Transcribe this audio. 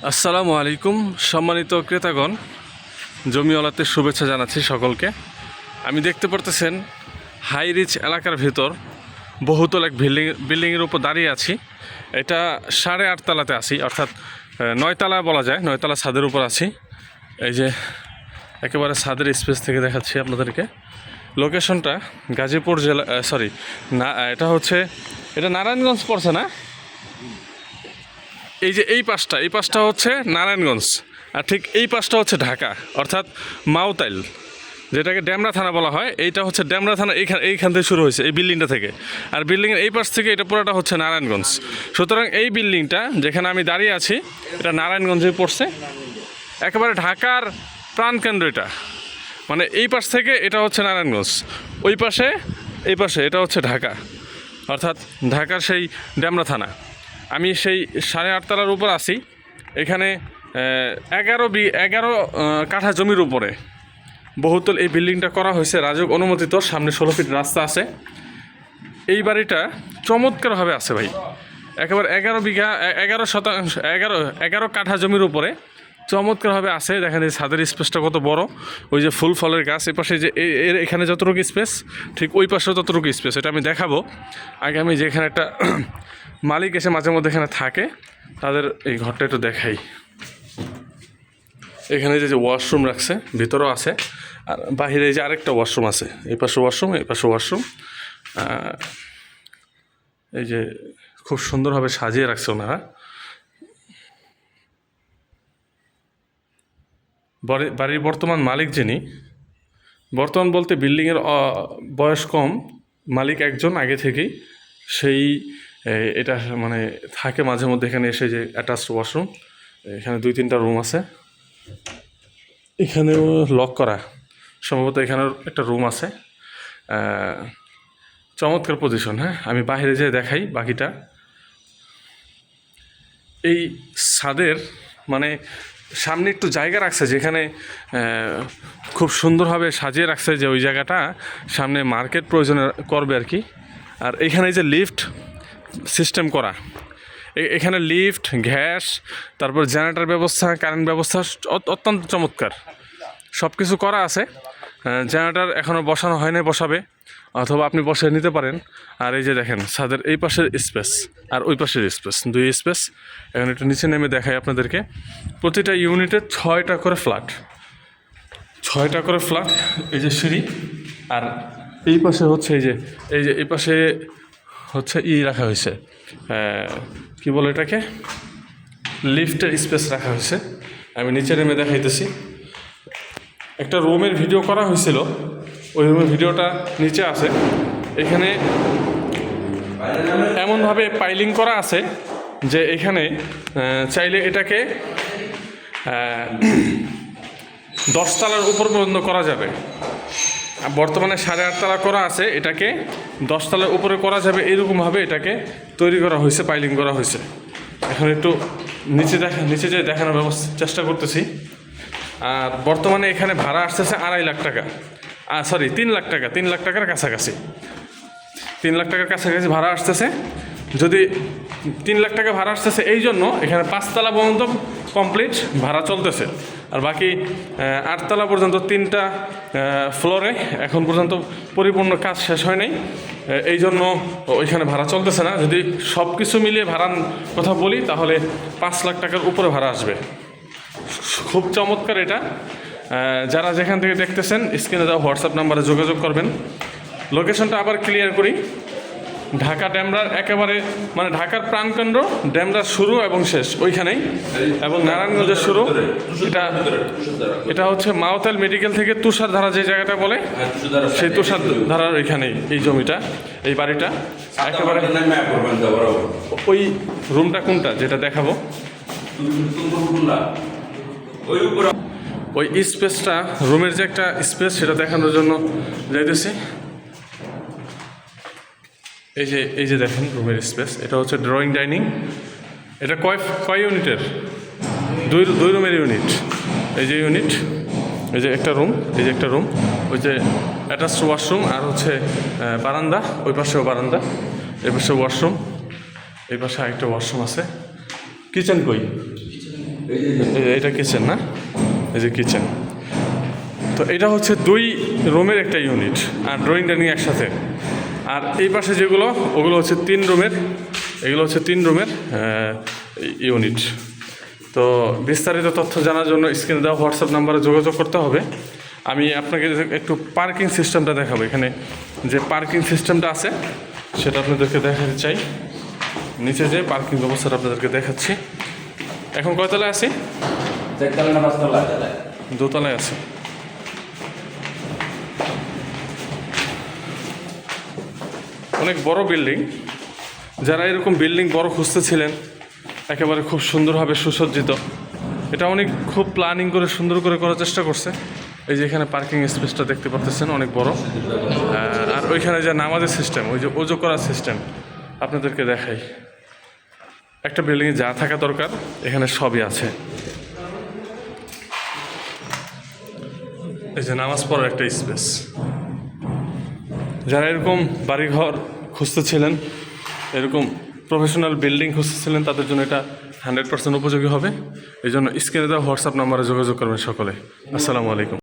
আসসালামু আলাইকুম সম্মানিত ক্রেতাগণ, জমিওয়ালাতে শুভেচ্ছা জানাচ্ছি সকলকে। আমি দেখতে পারতেছেন হাই রিচ এলাকার ভিতর বহুতল এক বিল্ডিংয়ের উপর দাঁড়িয়ে আছি। এটা 8.5 তলাতে আছি, অর্থাৎ 9 তলা বলা যায়, 9 তলা ছাদের উপর আছি। এই যে একেবারে ছাদের স্পেস থেকে দেখাচ্ছি আপনাদেরকে। লোকেশনটা গাজীপুর জেলা, না, এটা নারায়ণগঞ্জ পড়ছে না? এই যে এই পাশটা হচ্ছে নারায়ণগঞ্জ, আর ঠিক এই পাশটা হচ্ছে ঢাকা, অর্থাৎ মাওতাইল, যেটাকে ডেমরা থানা বলা হয়। এইটা হচ্ছে ডেমরা থানা, এইখান থেকে শুরু হয়েছে এই বিল্ডিংটা থেকে। আর বিল্ডিংয়ের এই পাশ থেকে এটা পুরোটা হচ্ছে নারায়ণগঞ্জ। সুতরাং এই বিল্ডিংটা যেখানে আমি দাঁড়িয়ে আছি এটা নারায়ণগঞ্জে পড়ছে, একেবারে ঢাকার প্রাণকেন্দ্র এটা। মানে এই পাশ থেকে এটা হচ্ছে নারায়ণগঞ্জ, এই পাশে এটা হচ্ছে ঢাকা, অর্থাৎ ঢাকার সেই ডেমরা থানা। আমি সেই 8.5 তলার উপর আছি। এখানে 11 কাঠা জমির উপরে বহুতল এই বিল্ডিংটা করা হয়েছে, রাজুক অনুমোদিত। সামনে 16 ফিট রাস্তা আছে। এই বাড়িটা চমৎকারভাবে আছে ভাই, একেবারে 11 কাঠা জমির উপরে চমৎকারভাবে আছে। দেখেন এই ছাদের স্পেসটা কত বড়, ওই যে ফুল ফলের গাছ, এই পাশে যে এখানে যতটুকু স্পেস, ঠিক ওই পাশেও ততটুকু স্পেস। এটা আমি দেখাবো। আগে আমি যেখানে একটা মালিক এসে মাঝে মধ্যে এখানে থাকে, তাদের এই ঘরটা একটু দেখাই। এখানে যে ওয়াশরুম রাখছে, ভিতরেও আছে, আর বাহিরে যে আরেকটা ওয়াশরুম আছে, এই পাশে ওয়াশরুম, এই পাশে ওয়াশরুম। এই যে খুব সুন্দরভাবে সাজিয়ে রাখছে ওনারা। বাড়ির বর্তমান মালিক যিনি, বর্তমান বলতে বিল্ডিংয়ের বয়স কম, মালিক একজন আগে থেকেই, সেই এটা মানে থাকে মাঝে মধ্যে এখানে এসে। যে অ্যাটাচড ওয়াশরুম, এখানে 2-3টা রুম আছে, এখানেও লক করা, সম্ভবত এখানেও একটা রুম আছে। চমৎকার পজিশন। হ্যাঁ, আমি বাইরে যেয়ে দেখাই বাকিটা। এই ছাদের মানে সামনে একটু জায়গা রাখছে, যেখানে খুব সুন্দরভাবে সাজিয়ে রাখছে, যে ওই জায়গাটা সামনে মার্কেট প্রয়োজনে করবে আর কি। আর এখানে যে লিফট সিস্টেম করা, এখানে লিফট, গ্যাস, তারপর জেনারেটর ব্যবস্থা, কারেন্ট ব্যবস্থা অত্যন্ত চমৎকার, সব কিছু করা আছে। জেনারেটর এখনও বসানো হয়নি, বসাবে, অথবা আপনি বসে নিতে পারেন। আর এই যে দেখেন ছাদের এই পাশের স্পেস আর ওই পাশের স্পেস, 2 স্পেস। এখন একটু নিচে নেমে দেখাই আপনাদেরকে। প্রতিটা ইউনিটে 6টা করে ফ্ল্যাট, 6টা করে ফ্ল্যাট। এই যে সিঁড়ি, আর এই পাশে হচ্ছে এই পাশে হচ্ছে রাখা হয়েছে, কি বলে এটাকে, লিফটের স্পেস রাখা হয়েছে। আমি নিচে নেমে দেখাইতেছি। একটা রুমের ভিডিও করা হয়েছিল, ওই রুমের ভিডিওটা নিচে আছে। এখানে এমনভাবে পাইলিং করা আছে যে এখানে চাইলে এটাকে 10 তলার উপর পর্যন্ত করা যাবে। বর্তমানে 8.5 তলা করা আছে, এটাকে 10 তলার উপরে করা যাবে, এরকমভাবে এটাকে তৈরি করা হয়েছে, পাইলিং করা হয়েছে। এখন একটু নিচে যে দেখানোর চেষ্টা করতেছি। আর বর্তমানে এখানে ভাড়া আসতেছে 2.5 লাখ টাকা, 3 লাখ টাকা, 3 লাখ টাকার কাছাকাছি, 3 লাখ টাকার কাছাকাছি ভাড়া আসতেছে। যদি 3 লাখ টাকা ভাড়া আসতেছে, এই জন্য এখানে 5 তলা পর্যন্ত কমপ্লিট ভাড়া চলতেছে, আর বাকি 8 তলা পর্যন্ত 3টা ফ্লোরে এখন পর্যন্ত পরিপূর্ণ কাজ শেষ হয় নাই, এই জন্য ওইখানে ভাড়া চলতেছে না। যদি সব কিছু মিলিয়ে ভাড়ার কথা বলি, তাহলে 5 লাখ টাকার উপরে ভাড়া আসবে। খুব চমৎকার এটা। যারা যেখান থেকে দেখতেছেন, স্ক্রিনে দেওয়া হোয়াটসঅ্যাপ নাম্বারে যোগাযোগ করবেন। লোকেশনটা আবার ক্লিয়ার করি, ঢাকা ডেমরার একেবারে মানে ঢাকার প্রাণকেন্দ্র, ডেমরার শুরু এবং শেষ ওইখানেই, এবং নারায়ণগঞ্জের শুরু এটা হচ্ছে মাওতাইল মেডিকেল থেকে তুষারধারা যে জায়গাটা বলে, সেই তুষারধারার ওইখানেই এই জমিটা, এই বাড়িটা একেবারে। ওই রুমটা কোনটা যেটা দেখাবো, ওই স্পেসটা, রুমের যে একটা স্পেস, সেটা দেখানোর জন্য যাইতেছি। এই যে দেখেন রুমের স্পেস, এটা হচ্ছে ড্রয়িং ডাইনিং। এটা কয় ইউনিটের? 2 রুমের ইউনিট। এই যে ইউনিট, এই যে একটা রুম, এই যে একটা রুম, ওই যে অ্যাটাচড ওয়াশরুম, আর হচ্ছে বারান্দা, ওই পাশেও বারান্দা, এই পাশে ওয়াশরুম, এই পাশে আরেকটা ওয়াশরুম আছে। কিচেন কই? এটা কিচেন না, এই যে কিচেন। তো এটা হচ্ছে 2 রুমের একটা ইউনিট, আর ড্রয়িং ডাইনিং একসাথে। আর এই পাশে যেগুলো, ওগুলো হচ্ছে 3 রুমের, এগুলো হচ্ছে 3 রুমের ইউনিট। তো বিস্তারিত তথ্য জানার জন্য স্ক্রিনে দেওয়া হোয়াটসঅ্যাপ নাম্বারে যোগাযোগ করতে হবে। আমি আপনাকে একটু পার্কিং সিস্টেমটা দেখাবো। এখানে যে পার্কিং সিস্টেমটা আছে সেটা আপনাদেরকে দেখাতে চাই। নিচে যে পার্কিং ব্যবস্থাটা আপনাদেরকে দেখাচ্ছি। এখন কয়তলায় আছি? 2তলায় আছে। অনেক বড় বিল্ডিং। যারা এরকম বিল্ডিং বড় খুঁজতেছিলেন, একেবারে খুব সুন্দরভাবে সুসজ্জিত, এটা অনেক খুব প্ল্যানিং করে সুন্দর করে করার চেষ্টা করছে। এই যে এখানে পার্কিং স্পেসটা দেখতে পাচ্ছেন অনেক বড়। আর ওইখানে যে নামাজের সিস্টেম, ওই যে ওজু করার সিস্টেম আপনাদেরকে দেখাই। একটা বিল্ডিংয়ে যা থাকা দরকার এখানে সবই আছে। এই যে নামাজ পড়ার একটা স্পেস। যারা এরকম বাড়িঘর খুঁজতেছিলেন, এরকম প্রফেশনাল বিল্ডিং খুঁজতেছিলেন, তাদের জন্য এটা 100% উপযোগী হবে। এই জন্য স্ক্রিনে দেওয়া হোয়াটসঅ্যাপ নাম্বারে যোগাযোগ করবেন সকলে। আসসালামু আলাইকুম।